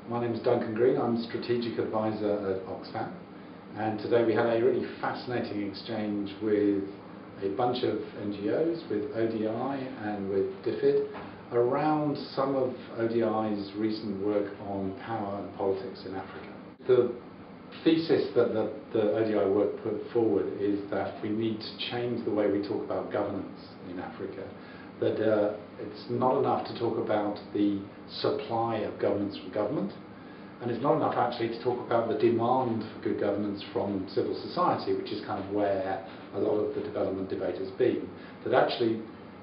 My name is Duncan Green. I'm Strategic Advisor at Oxfam, and today we had a really fascinating exchange with a bunch of NGOs, with ODI and with DFID, around some of ODI's recent work on power and politics in Africa. The thesis that the ODI work put forward is that we need to change the way we talk about governance in Africa. That it's not enough to talk about the supply of governance from government, and it's not enough actually to talk about the demand for good governance from civil society, which is kind of where a lot of the development debate has been. That actually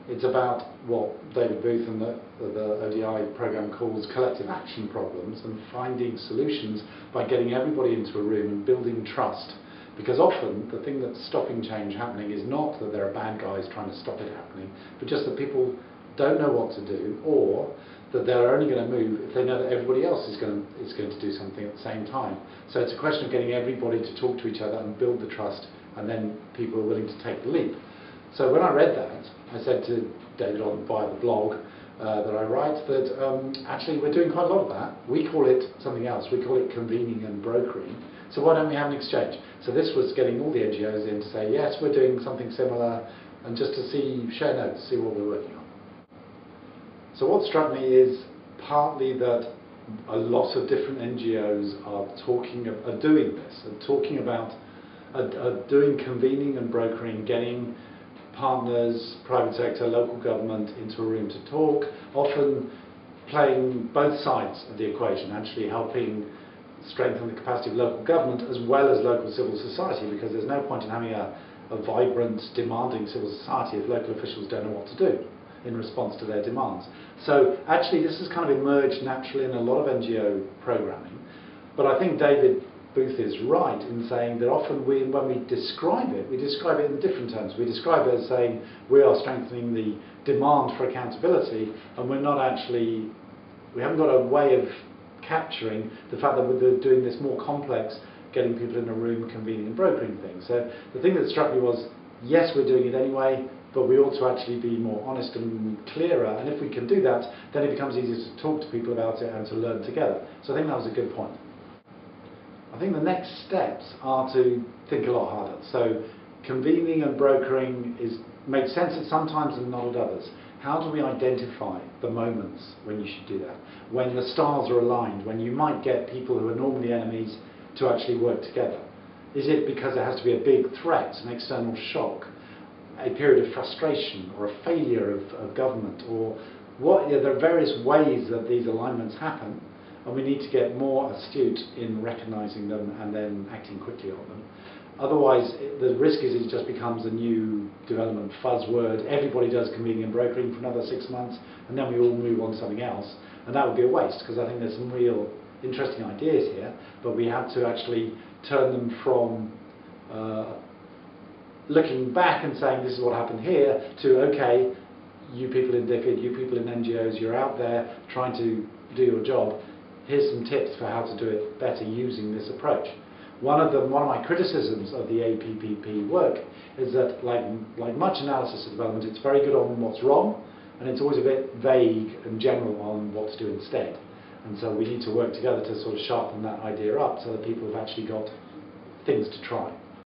it's about what David Booth and the ODI programme calls collective action problems, and finding solutions by getting everybody into a room and building trust. Because often the thing that's stopping change happening is not that there are bad guys trying to stop it happening, but just that people don't know what to do, or that they're only going to move if they know that everybody else is going to do something at the same time. So it's a question of getting everybody to talk to each other and build the trust, and then people are willing to take the leap. So when I read that, I said to David via the blog that I write that actually we're doing quite a lot of that. We call it something else. We call it convening and brokering. So why don't we have an exchange? So this was getting all the NGOs in to say, yes, we're doing something similar, and just to share notes, see what we're working on. So what struck me is partly that a lot of different NGOs are doing this, are talking about, doing convening and brokering, getting partners, private sector, local government into a room to talk, often playing both sides of the equation, actually helping strengthen the capacity of local government as well as local civil society, because there's no point in having a vibrant, demanding civil society if local officials don't know what to do in response to their demands. So actually this has kind of emerged naturally in a lot of NGO programming, but I think David Booth is right in saying that often when we describe it in different terms. We describe it as saying we are strengthening the demand for accountability, and we haven't got a way of capturing the fact that we're doing this more complex, getting people in a room, convening and brokering things. So the thing that struck me was, yes, we're doing it anyway, but we ought to actually be more honest and clearer, and if we can do that, then it becomes easier to talk to people about it and to learn together. So I think that was a good point. I think the next steps are to think a lot harder. So convening and brokering makes sense at some times and not at others. How do we identify the moments when you should do that? When the stars are aligned, when you might get people who are normally enemies to actually work together? Is it because there has to be a big threat, an external shock, a period of frustration or a failure of government, or what? There are various ways that these alignments happen, and we need to get more astute in recognising them and then acting quickly on them. Otherwise, the risk is it just becomes a new development buzzword. Everybody does convening and brokering for another 6 months, and then we all move on to something else. And that would be a waste, because I think there's some real interesting ideas here, but we have to actually turn them from looking back and saying this is what happened here, to okay, you people in DFID, you people in NGOs, you're out there trying to do your job. Here's some tips for how to do it better using this approach. One of my criticisms of the APPP work is that, like much analysis of development, it's very good on what's wrong, and it's always a bit vague and general on what to do instead. And so we need to work together to sort of sharpen that idea up so that people have actually got things to try.